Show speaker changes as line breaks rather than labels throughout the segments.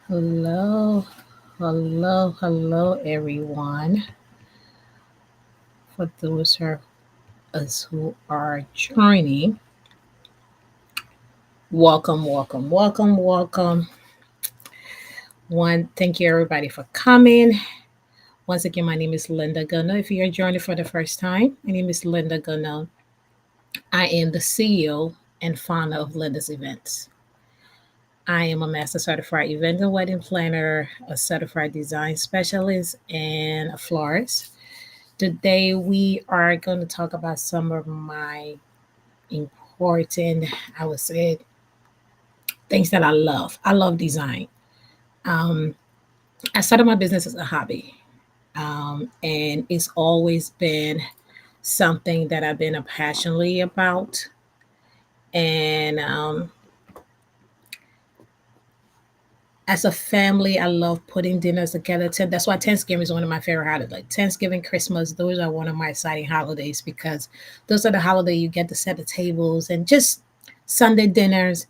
Hello, hello, everyone. For those of us who are joining, welcome. One, thank you everybody for coming. Once again, my name is Linda Gunner. If you're joining for the first time, my name is Linda Gunner. I am the CEO and founder of Linda's Events. I am a master certified event and wedding planner, a certified design specialist, and a florist. Today, we are going to talk about some of my important, I would say, things that I love. I love design. Um, I started my business as a hobby, and it's always been something that I've been passionately about. And as a family, I love putting dinners together. That's why Thanksgiving is one of my favorite holidays. Like Thanksgiving, Christmas, those are one of my exciting holidays because those are the holiday you get to set the tables and just Sunday dinners.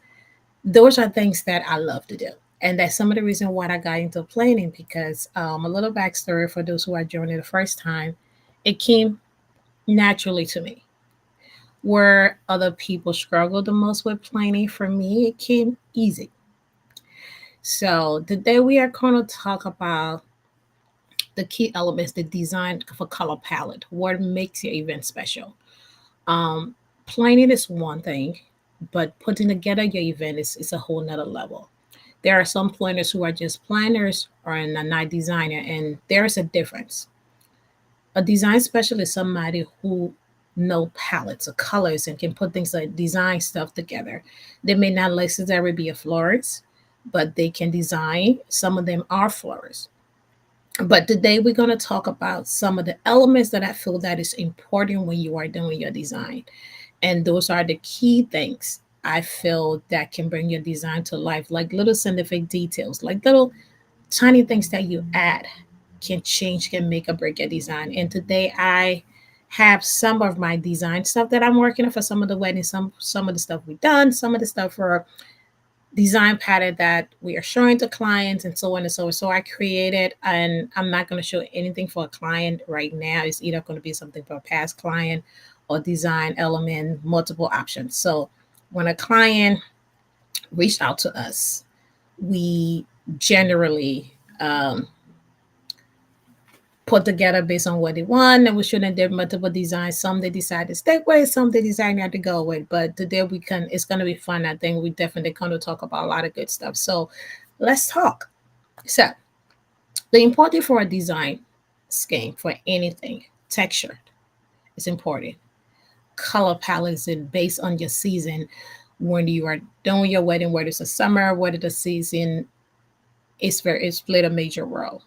Those are things that I love to do. And that's some of the reason why I got into planning because a little backstory for those who are joining the first time, it came naturally to me. Where other people struggle the most with planning, for me, it came easy. So today we are going to talk about the key elements, the design for color palette, what makes your event special. Um, Planning is one thing, but putting together your event is a whole nother level. There are some planners who are just planners or a not designer, and there's a difference. A design specialist is somebody who know palettes of colors and can put things like design stuff together. They may not necessarily be a florist, but they can design. Some of them are florists. But today we're going to talk about some of the elements that I feel that is important when you are doing your design. And those are the key things I feel that can bring your design to life, like little scientific details, like little tiny things that you add can change, can make or break your design. And today I have some of my design stuff that I'm working on for some of the weddings, some of the stuff we've done, some of the stuff for design pattern that we are showing to clients and so on and so on. So I created, and I'm not going to show anything for a client right now. It's either going to be something for a past client or design element, multiple options. So when a client reached out to us, we generally put together based on what they want, and we shouldn't do multiple designs. Some they decide to stay with, some they decide not to go with. But today we can, it's going to be fun. I think we definitely going to talk about a lot of good stuff. So let's talk. So the important for a design scheme for anything, texture is important. Color palettes is based on your season when you are doing your wedding, whether it's a summer, whether the season, it's played a major role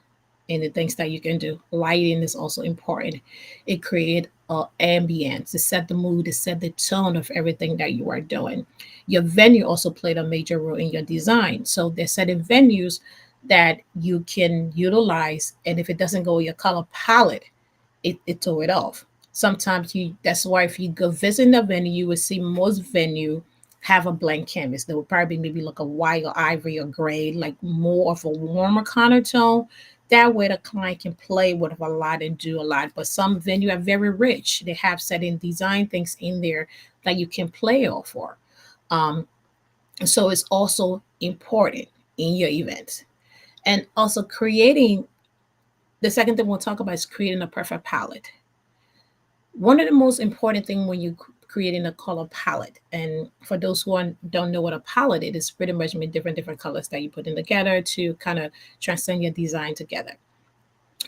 in the things that you can do. Lighting is also important. It create a ambience, to set the mood, to set the tone of everything that you are doing. Your venue also played a major role in your design. So there's certain venues that you can utilize, and if it doesn't go with your color palette, it throw it off. Sometimes you that's why if you go visit a venue, you will see most venue have a blank canvas. There will probably maybe like a white or ivory or gray, like more of a warmer kind of tone. That way the client can play with a lot and do a lot. But some venue are very rich. They have certain design things in there that you can play off for. Um, so it's also important in your events. And also creating, the second thing we'll talk about is creating a perfect palette. One of the most important thing when you creating a color palette, and for those who don't know what a palette is, it's pretty much mean different colors that you put in together to kind of transcend your design together.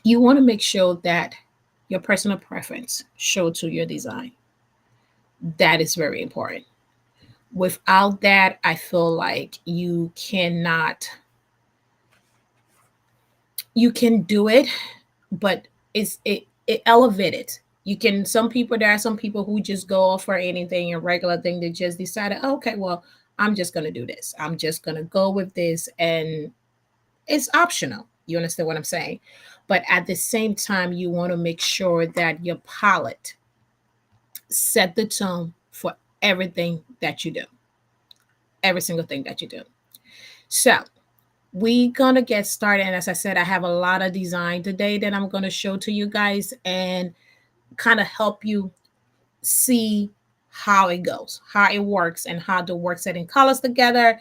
You want to make sure that your personal preference show to your design. That is very important. Without that, I feel like you can do it, but it elevated. You can, some people, there are some people who just go off for anything, a regular thing. They just decided, okay, well, I'm just gonna do this. I'm just gonna go with this, and It's optional. You understand what I'm saying? But at the same time, you want to make sure that your palette set the tone for everything that you do, every single thing that you do. So we gonna get started. And as I said, I have a lot of design today that I'm gonna show to you guys and kind of help you see how it goes, how it works, and how the work setting colors together.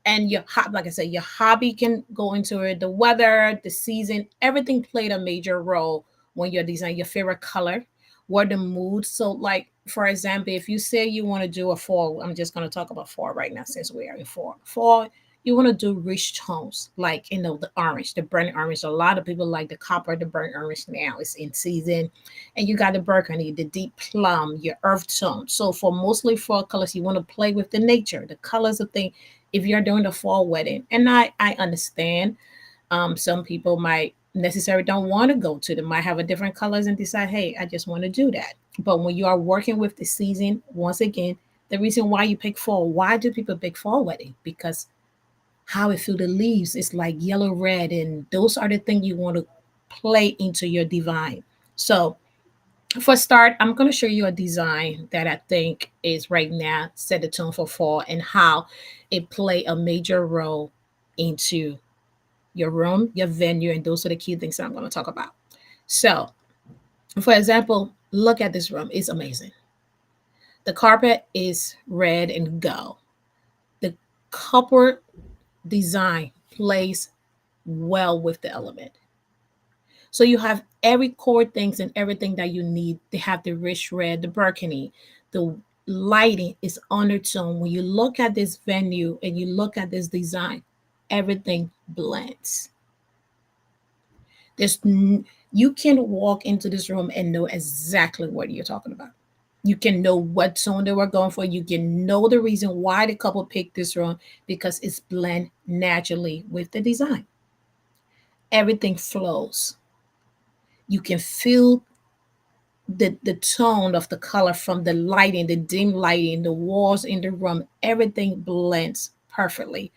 And like I said, your hobby can go into it. The weather, the season, everything played a major role when you're designing your favorite color, what the mood. So, like for example, if you say you want to do a fall, I'm just going to talk about fall right now since we are in fall. Fall, you want to do rich tones, like the orange, the burnt orange. A lot of people like the copper, the burnt orange now. It's in season, and you got the burgundy, the deep plum, your earth tone. So for mostly fall colors, you want to play with the nature, the colors of things if you're doing a fall wedding. And I understand some people might necessarily don't want to go to them, might have a different colors and decide, hey, I just want to do that. But when you are working with the season, once again, the reason why you pick fall, why do people pick fall wedding? Because how it feel the leaves is like yellow red, and those are the things you want to play into your divine. So for start, I'm going to show you a design that I think is right now set the tone for fall and how it play a major role into your room, your venue, and those are the key things that I'm going to talk about. So, for example, look at this room. It's amazing. The carpet is red and gold. The copper design plays well with the element. So you have every core things and everything that you need. They have the rich red, the burgundy, the lighting is undertone. When you look at this venue and you look at this design, everything blends. There's you can walk into this room and know exactly what you're talking about. You can know what tone they were going for. You can know the reason why the couple picked this room because it's blend naturally with the design. Everything flows. You can feel the tone of the color from the lighting, the dim lighting, the walls in the room, everything blends perfectly.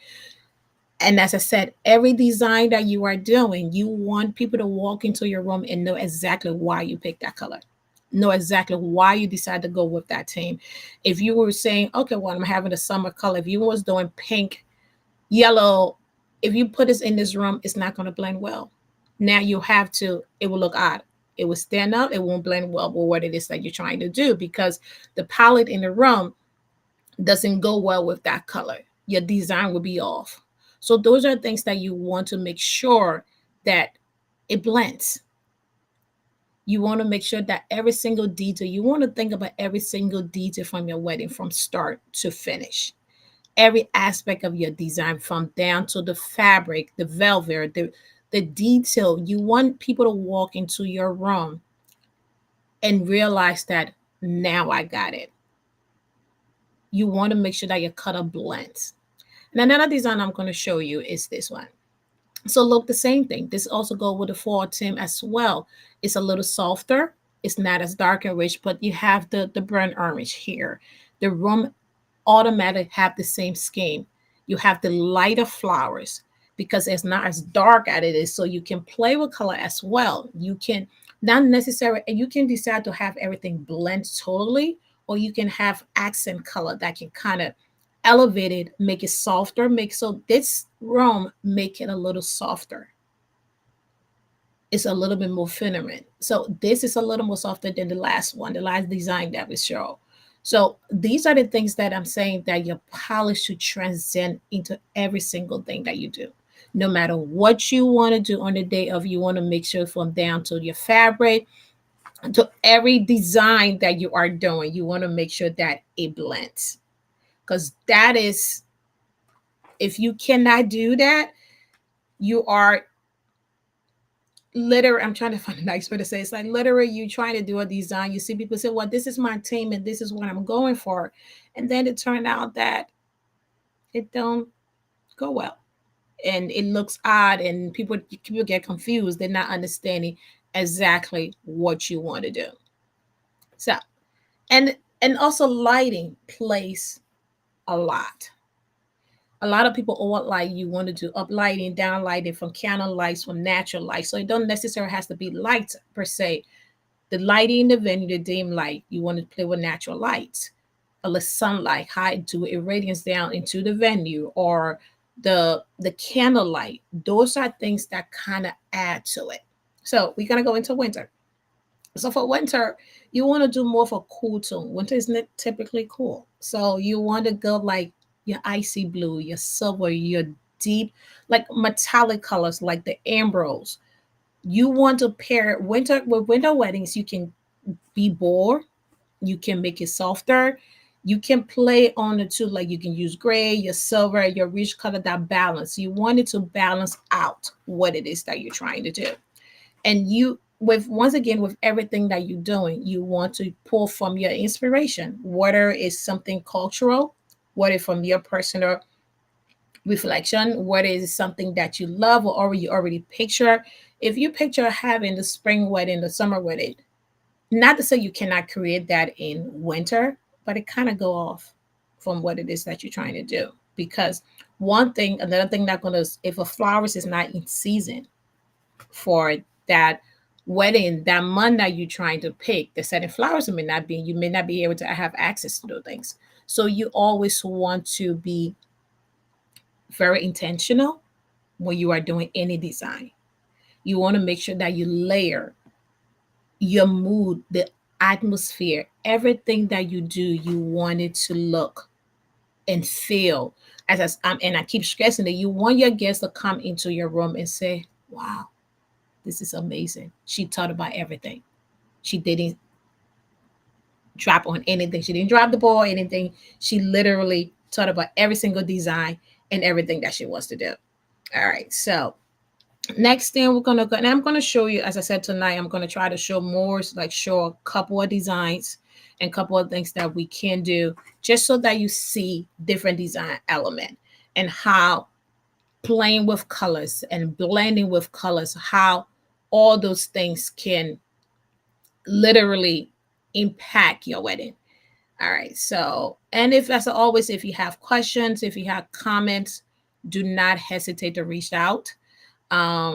And as I said, every design that you are doing, you want people to walk into your room and know exactly why you picked that color, know exactly why you decided to go with that theme. If you were saying, okay, well, I'm having a summer color, if you was doing pink, yellow, if you put this in this room, it's not going to blend well. Now you have to, it will look odd. It will stand out. It won't blend well with what it is that you're trying to do because the palette in the room doesn't go well with that color. Your design will be off. So those are things that you want to make sure that it blends. You want to make sure that every single detail, you want to think about every single detail from your wedding from start to finish. Every aspect of your design from down to the fabric, the velvet, the detail. You want people to walk into your room and realize that now I got it. You want to make sure that your color blends. And another design I'm going to show you is this one. So look, the same thing. This also go with the fall theme as well. It's a little softer. It's not as dark and rich, but you have the burnt orange here. The room automatically have the same scheme. You have the lighter flowers because it's not as dark as it is. So you can play with color as well. You can not necessarily, and you can decide to have everything blend totally, or you can have accent color that can kind of elevate it, make it softer, make so this room make it a little softer. It's a little bit more feminine. So this is a little more softer than the last one, the last design that we show. So these are the things that I'm saying that your polish should transcend into every single thing that you do. No matter what you want to do on the day of, you want to make sure from down to your fabric, to every design that you are doing, you want to make sure that it blends. Because that is, if you cannot do that, you are literally, I'm trying to find a nice way to say it. It's like literally you trying to do a design. You see people say, well, this is my team and this is what I'm going for. And then it turned out that it don't go well. And it looks odd and people get confused. They're not understanding exactly what you want to do. So and also lighting plays a lot. A lot of people over light, you want to do up lighting, down lighting, from candle lights, from natural light. So it don't necessarily has to be light per se. The lighting in the venue, the dim light, you want to play with natural lights, or the sunlight, how it do irradiance down into the venue, or the candlelight. Those are things that kind of add to it. So we're gonna go into winter. So for winter, you want to do more of a cool tone. Winter is not typically cool, so you want to go like your icy blue, your silver, your deep, like metallic colors, like the ambrose. You want to pair winter with winter weddings. You can be bold, you can make it softer, you can play on the two, like you can use gray, your silver, your rich color, that balance. You want it to balance out what it is that you're trying to do. And you, with once again, with everything that you're doing, you want to pull from your inspiration, whether it's something cultural, whether from your personal reflection, whether it's something that you love or you already picture. If you picture having the spring wedding, the summer wedding, not to say you cannot create that in winter, but it kind of go off from what it is that you're trying to do. Because one thing, another thing that gonna, if a flowers is not in season for that wedding, that month that you're trying to pick, the setting flowers may not be, you may not be able to have access to those things. So you always want to be very intentional when you are doing any design. You want to make sure that you layer your mood, the atmosphere, everything that you do, you want it to look and feel. And I keep stressing that you want your guests to come into your room and say, "Wow, this is amazing. She thought about everything. She didn't drop on anything. She didn't drop the ball, anything. She literally thought about every single design and everything that she wants to do." All right, so next thing we're gonna go, and I'm gonna show you, as I said tonight, I'm gonna try to show more, like show a couple of designs and a couple of things that we can do, just so that you see different design element and how playing with colors and blending with colors, how all those things can literally impact your wedding. All right, so, and if, as always, if you have questions, if you have comments, do not hesitate to reach out.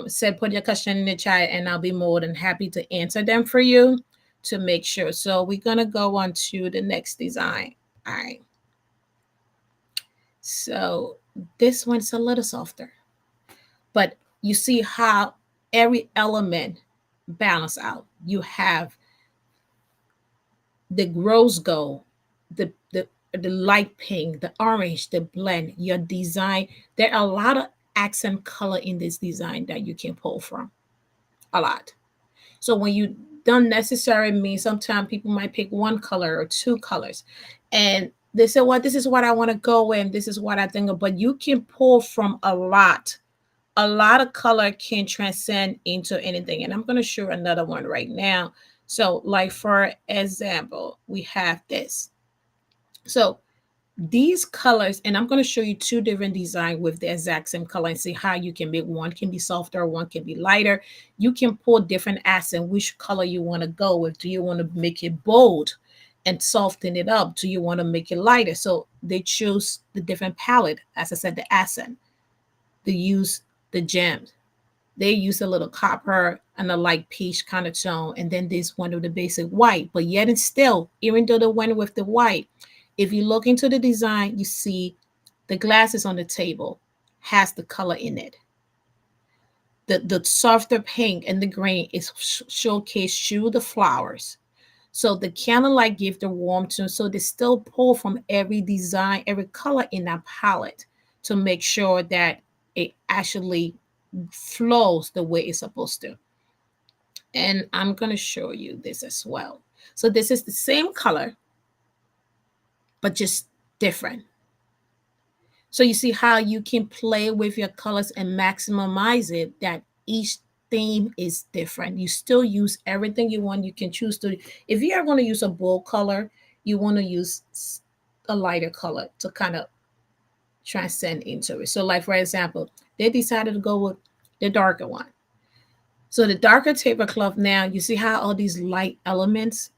Said put your question in the chat and I'll be more than happy to answer them for you to make sure. So we're gonna go on to the next design. All right, so this one's a little softer, but you see how every element balance out. You have the rose gold, the light pink, the orange, the blend, your design. There are a lot of accent color in this design that you can pull from. A lot. So when you don't necessarily mean, sometimes people might pick one color or two colors and they say, well, this is what I want to go in, this is what I think of, but you can pull from a lot. A lot of color can transcend into anything. And I'm going to show another one right now. So like for example, we have this. So these colors, and I'm going to show you two different designs with the exact same color and see how you can make one can be softer, one can be lighter. You can pull different accent, which color you want to go with. Do you want to make it bold and soften it up? Do you want to make it lighter? So they choose the different palette. As I said, the accent, they use the gems, they use a little copper and a light peach kind of tone, and then this one with the basic white. But yet and still, even though they went with the white, if you look into the design, you see the glasses on the table has the color in it. The softer pink and the green is showcased through the flowers. So the candlelight give the warmth tone. So they still pull from every design, every color in that palette to make sure that it actually flows the way it's supposed to. And I'm going to show you this as well. So this is the same color, but just different. So you see how you can play with your colors and maximize it, that each theme is different. You still use everything you want. You can choose to, if you are going to use a bold color, you want to use a lighter color to kind of transcend into it. So like, for example, they decided to go with the darker one. So the darker tablecloth, now you see how all these light elements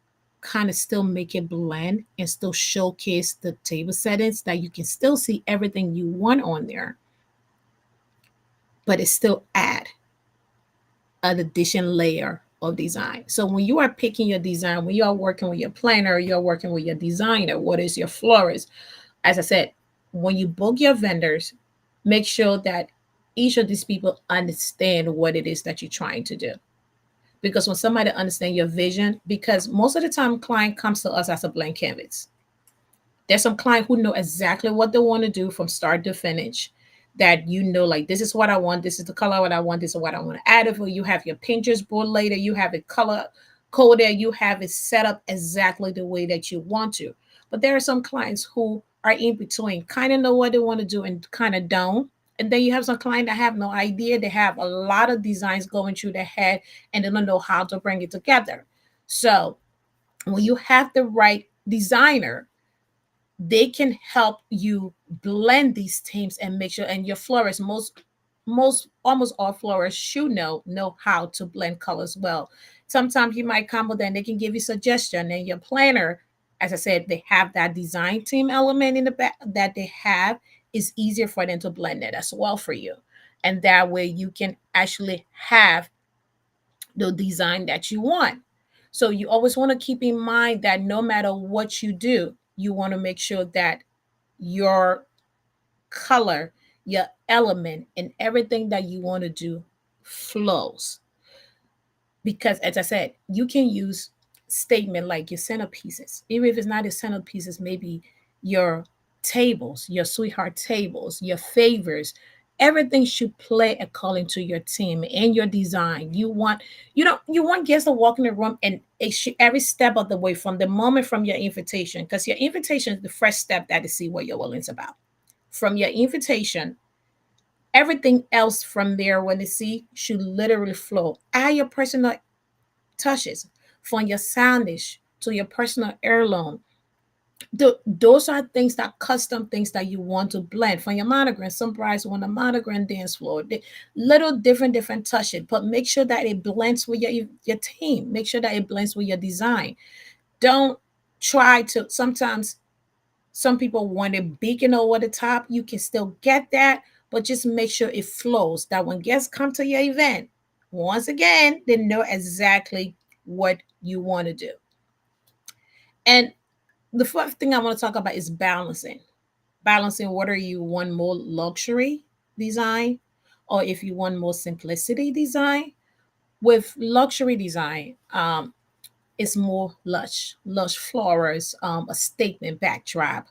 kind of still make it blend and still showcase the table settings that you can still see everything you want on there, but it still add an addition layer of design. So when you are picking your design, when you are working with your planner, you're working with your designer, what is your florist? As I said, when you book your vendors, make sure that each of these people understand what it is that you're trying to do. Because when somebody understands your vision, because most of the time client comes to us as a blank canvas. There's some client who know exactly what they want to do from start to finish. That you know, like this is what I want, this is the color what I want, this is what I want to add it for. You have your Pinterest board later, you have it color coded, you have it set up exactly the way that you want to. But there are some clients who are in between, kind of know what they want to do and kind of don't. And then you have some client that have no idea. They have a lot of designs going through their head and they don't know how to bring it together. So when you have the right designer, they can help you blend these themes and make sure. And your florists, most almost all florists should know how to blend colors well. Sometimes you might come with them, they can give you suggestion, and your planner, as I said, they have that design team element in the back that they have. Is easier for them to blend it as well for you, and that way you can actually have the design that you want. So you always want to keep in mind that no matter what you do, you want to make sure that your color, your element, and everything that you want to do flows. Because as I said, you can use statement like your centerpieces. Even if it's not your centerpieces, maybe your tables, your sweetheart tables, your favors, everything should play according to your team and your design. You want guests to walk in the room and it should, every step of the way from the moment from your invitation, because your invitation is the first step that to see what your wedding's about. From your invitation, everything else from there when they see should literally flow. Add your personal touches from your soundish to your personal heirloom. Those are things that custom things that you want to blend from your monogram. Some brides want a monogram dance floor. Little different touches, but make sure that it blends with your team. Make sure that it blends with your design. Don't try to. Sometimes some people want it beacon over the top. You can still get that, but just make sure it flows. That when guests come to your event, once again, they know exactly what you want to do. And the fourth thing I want to talk about is balancing. Balancing whether you want more luxury design or if you want more simplicity design. With luxury design, it's more lush florals, a statement backdrop.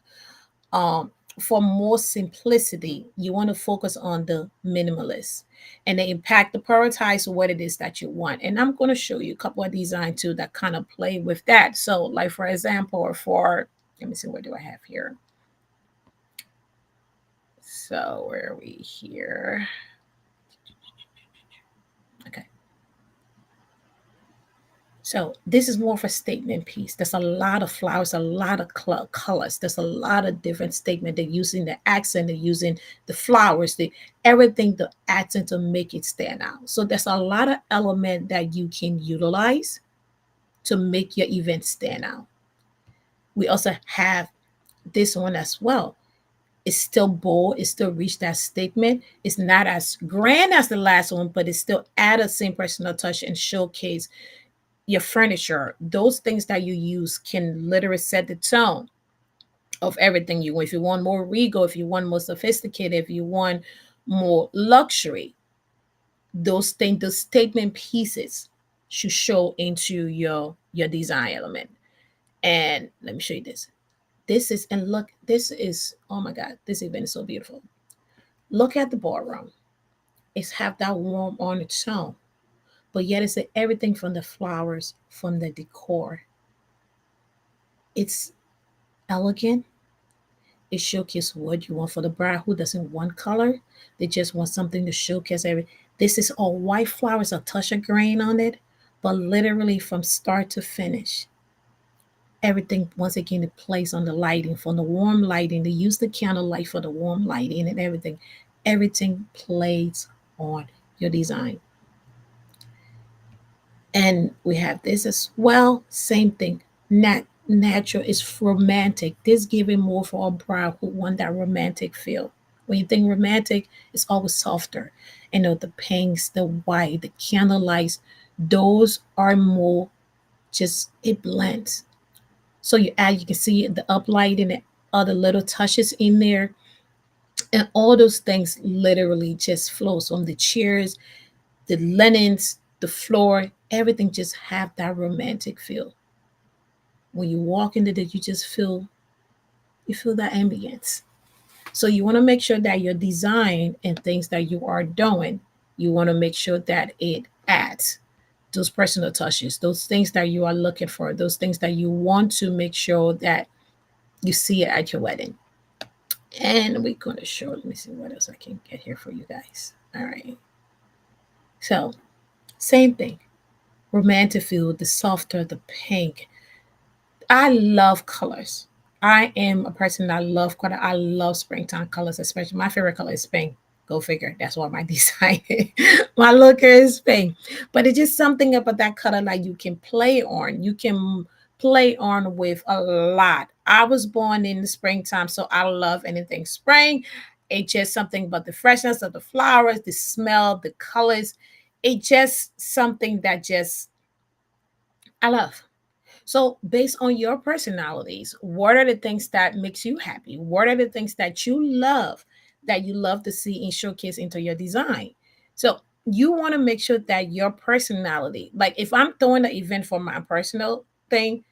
um, for more simplicity, you want to focus on the minimalist and the impact to prioritize what it is that you want. And I'm going to show you a couple of design too that kind of play with that. So, like for example, or for let me see, what do I have here? So, where are we here? Okay. So this is more of a statement piece. There's a lot of flowers, a lot of colors. There's a lot of different statement. They're using the accent, they're using the flowers, the everything, the accent to make it stand out. So there's a lot of element that you can utilize to make your event stand out. We also have this one as well. It's still bold, it still reached that statement. It's not as grand as the last one, but it still add a same personal touch and showcase your furniture. Those things that you use can literally set the tone of everything you want. If you want more regal, if you want more sophisticated, if you want more luxury, those things, those statement pieces should show into your design element. And let me show you this. This is, and look, this is, oh my God, this event is so beautiful. Look at the ballroom. It's have that warm orange tone, but yet it's everything from the flowers, from the decor. It's elegant. It showcases what you want for the bride who doesn't want color. They just want something to showcase every. This is all white flowers, a touch of grain on it, but literally from start to finish. Everything once again it plays on the lighting, from the warm lighting. They use the candlelight for the warm lighting and everything. Everything plays on your design. And we have this as well. Same thing. natural, it's romantic. This giving more for a bride who want that romantic feel. When you think romantic, it's always softer. The pinks, the white, the candlelights, those are more just it blends. So you can see the uplight and the other little touches in there. And all those things literally just flows from the chairs, the linens, the floor, everything just have that romantic feel. When you walk into that, you feel that ambience. So you want to make sure that your design and things that you are doing, you want to make sure that it adds those personal touches, those things that you are looking for, those things that you want to make sure that you see it at your wedding. And we're going to show, let me see what else I can get here for you guys. All right. So, same thing. Romantic feel, the softer, the pink, I love colors. I am a person that love color. I love springtime colors, especially my favorite color is pink. Go figure. That's why my design, my looker is pink. But it's just something about that color that you can play on. You can play on with a lot. I was born in the springtime, so I love anything spring. It's just something about the freshness of the flowers, the smell, the colors. It's just something that just I love. So, based on your personalities, what are the things that makes you happy? What are the things that you love to see and showcase into your design? So, you want to make sure that your personality, like if I'm throwing an event for my personal thing,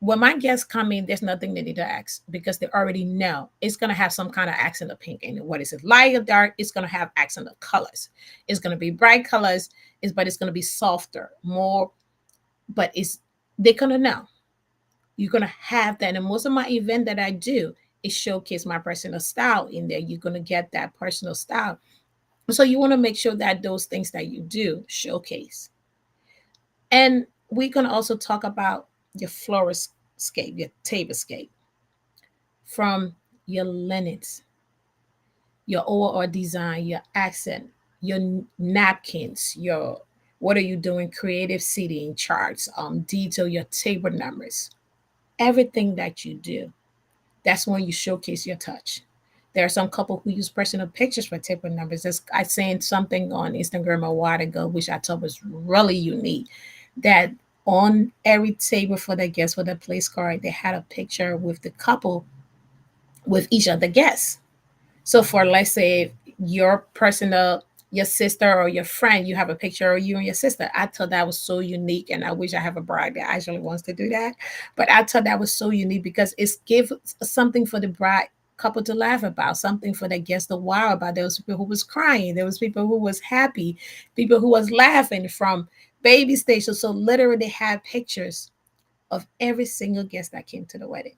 when my guests come in, there's nothing they need to ask because they already know it's going to have some kind of accent of pink. And what is it, light or dark? It's going to have accent of colors. It's going to be bright colors, but it's going to be softer, more, but it's they're going to know you're gonna have that. And most of my event that I do is showcase my personal style in there. You're gonna get that personal style. So you want to make sure that those things that you do showcase. And we can also talk about your florescape, your tablescape, from your linens, your overall design, your accent, your napkins, your what are you doing? Creative seating charts, detail your table numbers, everything that you do. That's when you showcase your touch. There are some couple who use personal pictures for table numbers. I seen something on Instagram a while ago, which I thought was really unique. That on every table for the guests for the place card, they had a picture with the couple with each of the guests. So for let's say your personal your sister or your friend, you have a picture of you and your sister. I thought that was so unique, and I wish I have a bride that actually wants to do that. But I thought that was so unique because it's give something for the bride couple to laugh about, something for the guests to wow about. There was people who was crying, there was people who was happy, people who was laughing from baby station. So literally, they had pictures of every single guest that came to the wedding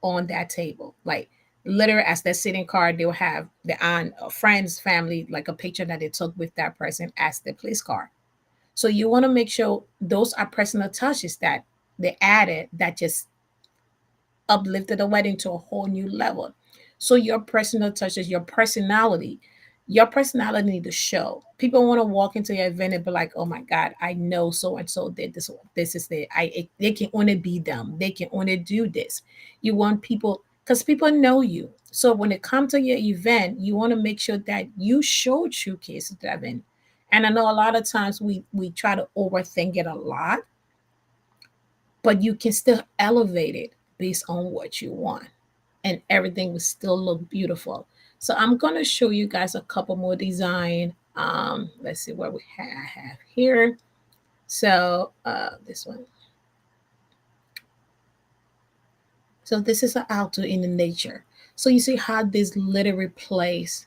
on that table. Like literally as their sitting card, they'll have the aunt or friends, family, like a picture that they took with that person as their place card. So you want to make sure those are personal touches that they added that just uplifted the wedding to a whole new level. So your personal touches, your personality need to show. People want to walk into your event and be like, "Oh my God, I know so and so did this. This is the they can only be them. They can only do this." You want people because people know you. So when it comes to your event, you want to make sure that you show showcase the event. And I know a lot of times we try to overthink it a lot, but you can still elevate it based on what you want, and everything will still look beautiful. So I'm going to show you guys a couple more design. Let's see what I have here. So this one. So this is an outdoor in the nature. So you see how this literally plays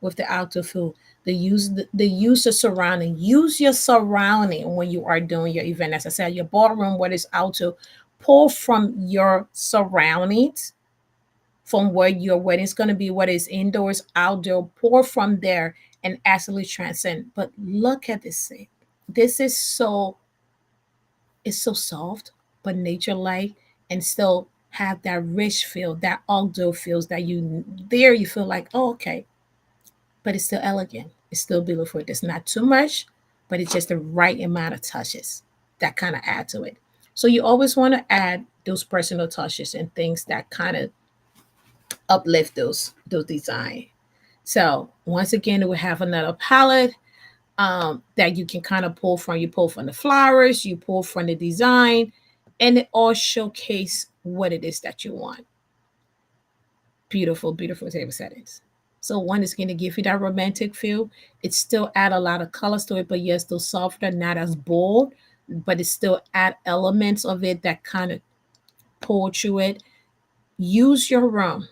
with the outdoor food. The use of surrounding. Use your surrounding when you are doing your event. As I said, your ballroom, what is outdoor, pull from your surroundings, from where your wedding is going to be, whether it's indoors, outdoor, pour from there and actually transcend. But look at this thing. This is it's so soft, but nature like, and still have that rich feel, that outdoor feels that you feel like, oh, okay, but it's still elegant. It's still beautiful. It's not too much, but it's just the right amount of touches that kind of add to it. So you always want to add those personal touches and things that kind of uplift those design. So once again, we have another palette that you can kind of pull from. You pull from the flowers, you pull from the design, and it all showcase what it is that you want. Beautiful, beautiful table settings. So one is going to give you that romantic feel. It still add a lot of colors to it, but yes, those softer, not as bold, but it still add elements of it that kind of pull to it. Use your room,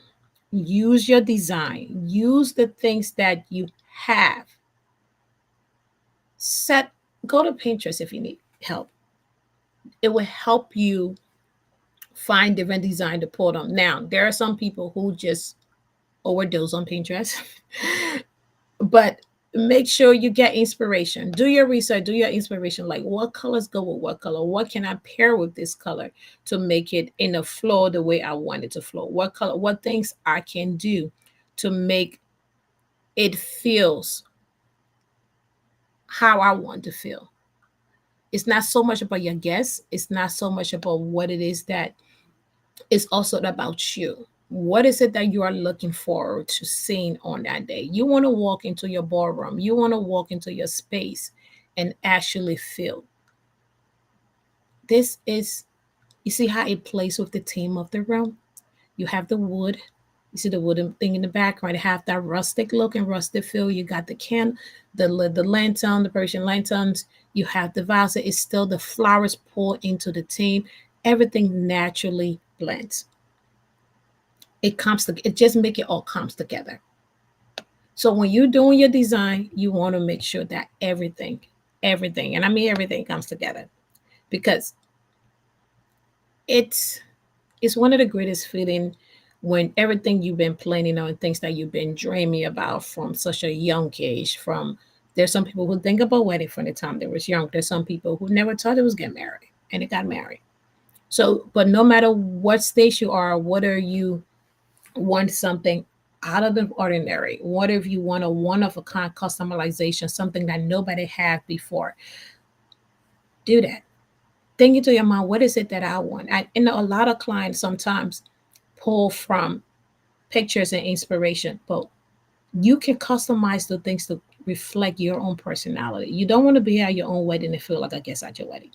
use your design, use the things that you have. Set Go to Pinterest if you need help. It will help you find different design to pull them. Now, there are some people who just overdose on Pinterest, but make sure you get inspiration. Do your research, do your inspiration. Like, what colors go with what color? What can I pair with this color to make it in a flow the way I want it to flow? What color, what things I can do to make it feels how I want to feel. It's not so much about your guests. It's not so much about what it is that it's also about you. What is it that you are looking forward to seeing on that day? You want to walk into your ballroom, you want to walk into your space and actually feel this is, you see how it plays with the theme of the room? You have the wood, you see the wooden thing in the background, it have that rustic look and rustic feel. You got the lantern, the Persian lanterns, you have the vase, it's still the flowers pour into the theme. Everything naturally blends. It comes to, it just make it all comes together. So when you're doing your design, you want to make sure that everything, and I mean everything, comes together, because it's it's one of the greatest feeling when everything you've been planning on, things that you've been dreaming about from such a young age. From, there's some people who think about wedding from the time they was young. There's some people who never thought they was getting married and they got married. So, but no matter what stage you are, whether you want something out of the ordinary, what if you want a one of a kind customization, something that nobody had before, do that. Think into your mind, what is it that I want? I know a lot of clients sometimes pull from pictures and inspiration, but you can customize the things to reflect your own personality. You don't want to be at your own wedding and feel like a guest at your wedding.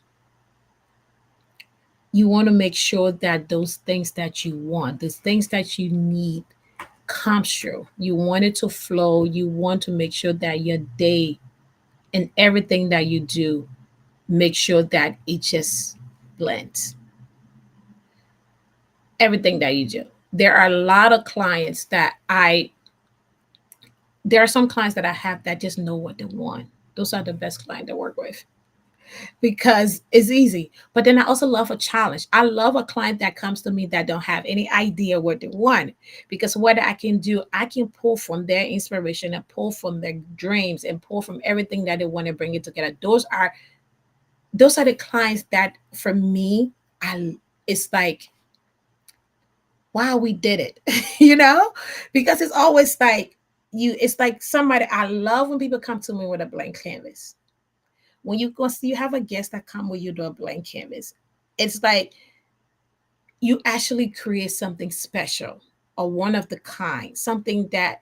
You want to make sure that those things that you want, those things that you need, comes true. You want it to flow. You want to make sure that your day and everything that you do, make sure that it just blends. Everything that you do. There are a lot of clients that there are some clients that I have that just know what they want. Those are the best clients to work with because it's easy. But then I also love a challenge. I love a client that comes to me that don't have any idea what they want, because what I can do, I can pull from their inspiration and pull from their dreams and pull from everything that they want to bring it together. Those are the clients that for me, I it's like, wow, we did it. you know? Because it's always like it's like somebody, I love when people come to me with a blank canvas. When you go see, you have a guest that come with you to a blank canvas, it's like you actually create something special or one of the kind, something that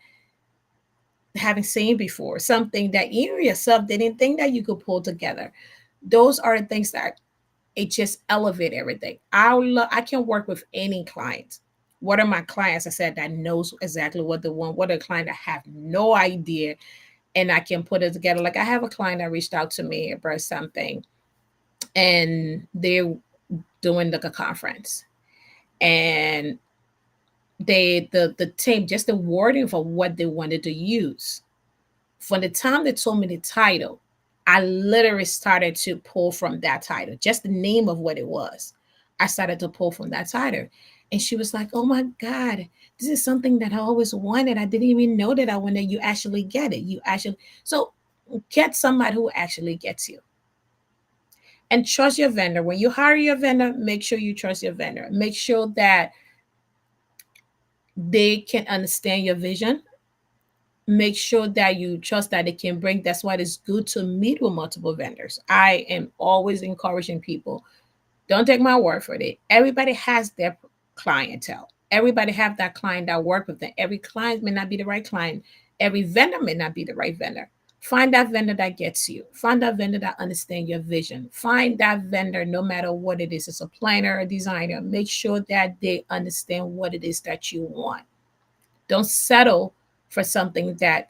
haven't seen before, something that you yourself didn't think that you could pull together. Those are the things that it just elevate everything. I can work with any client. What are my clients, I said, that knows exactly what they want? What are the client that have no idea, and I can put it together? Like, I have a client that reached out to me about something, and they're doing like a conference, and the team, just the wording for what they wanted to use. From the time they told me the title, I literally started to pull from that title, just the name of what it was. I started to pull from that title. And she was like, oh my God, this is something that I always wanted. I didn't even know that I wanted. You actually get it. You actually, so get somebody who actually gets you. And trust your vendor. When you hire your vendor, make sure you trust your vendor. Make sure that they can understand your vision. Make sure that you trust that they can bring. That's why it's good to meet with multiple vendors. I am always encouraging people, Don't take my word for it. Everybody has their clientele. Everybody have that client that work with them. Every client may not be the right client. Every vendor may not be the right vendor. Find that vendor that gets you. Find that vendor that understands your vision. Find that vendor, no matter what it is. It's a planner, a designer. Make sure that they understand what it is that you want. Don't settle for something that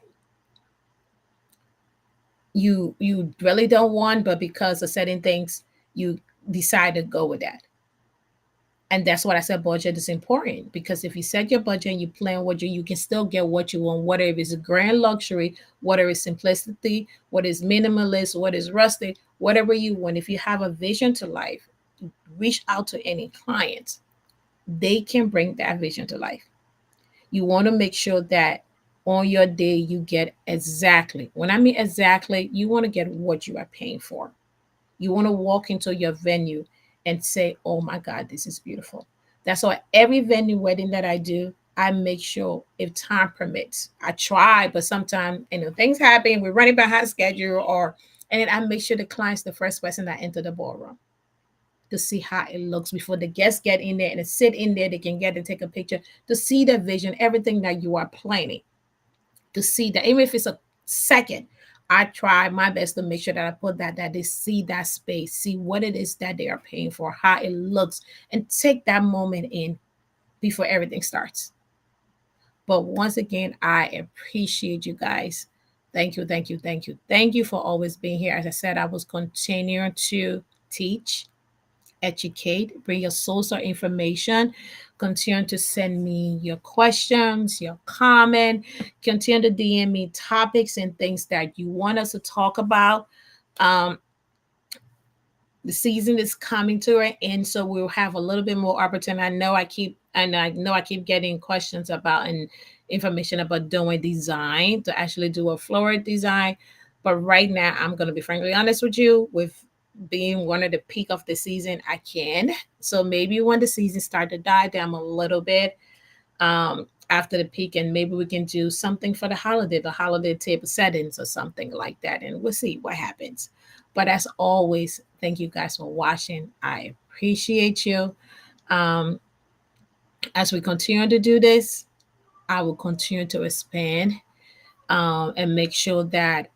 you really don't want, but because of certain things, you decide to go with that. And that's what I said, budget is important, because if you set your budget and you plan what you can still get what you want, whether it's a grand luxury, whether it's simplicity, what is minimalist, what is rustic, whatever you want. If you have a vision to life, reach out to any clients. They can bring that vision to life. You want to make sure that on your day you get exactly, when I mean exactly, you want to get what you are paying for. You want to walk into your venue and say, oh my God, this is beautiful. That's why every venue wedding that I do, I make sure, if time permits, I try, but sometimes things happen. We're running behind schedule, or and then I make sure the client's the first person that enter the ballroom to see how it looks before the guests get in there and sit in there. They can get and take a picture to see the vision, everything that you are planning, to see that, even if it's a second. I try my best to make sure that I put that they see that space, see what it is that they are paying for, how it looks, and take that moment in before everything starts. But once again, I appreciate you guys. Thank you, thank you, thank you, thank you for always being here. As I said, I was continuing to teach, educate, bring your source of information. Continue to send me your questions, your comment. Continue to DM me topics and things that you want us to talk about. Um, the season is coming to an end, so we'll have a little bit more opportunity. I know I keep getting questions about and information about doing design, to actually do a floral design. But right now, I'm gonna be frankly honest with you, with being one of the peak of the season, I can. So maybe when the season start to die down a little bit, after the peak, and maybe we can do something for the holiday table settings or something like that, and we'll see what happens. But as always, thank you guys for watching. I appreciate you. um, as we continue to do this, I will continue to expand, and make sure that,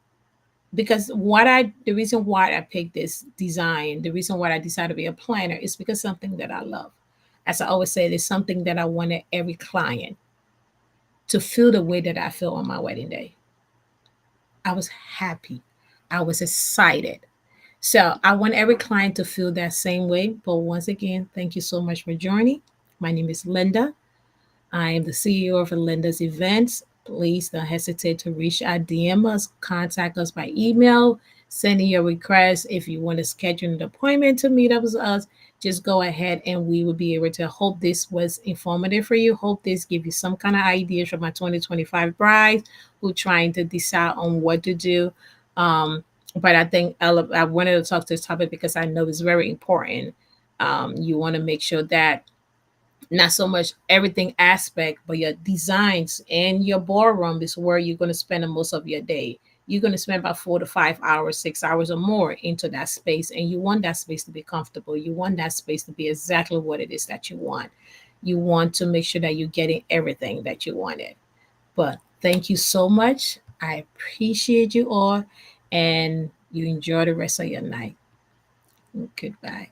because the reason why I picked this design, the reason why I decided to be a planner, is because something that I love. As I always say, it's something that I wanted every client to feel the way that I feel on my wedding day. I was happy. I was excited. So I want every client to feel that same way. But once again, thank you so much for joining. My name is Linda. I am the CEO of Linda's Events. Please don't hesitate to reach out, DM us, contact us by email, sending your request. If you want to schedule an appointment to meet up with us, just go ahead and we will be able to. Hope this was informative for you. Hope this give you some kind of ideas for my 2025 brides who trying to decide on what to do. But I think I wanted to talk to this topic because I know it's very important. You want to make sure that not so much everything aspect, but your designs and your ballroom is where you're going to spend the most of your day. You're going to spend about 4 to 5 hours, 6 hours or more into that space. And you want that space to be comfortable. You want that space to be exactly what it is that you want. You want to make sure that you're getting everything that you wanted. But thank you so much. I appreciate you all, and you enjoy the rest of your night. Goodbye.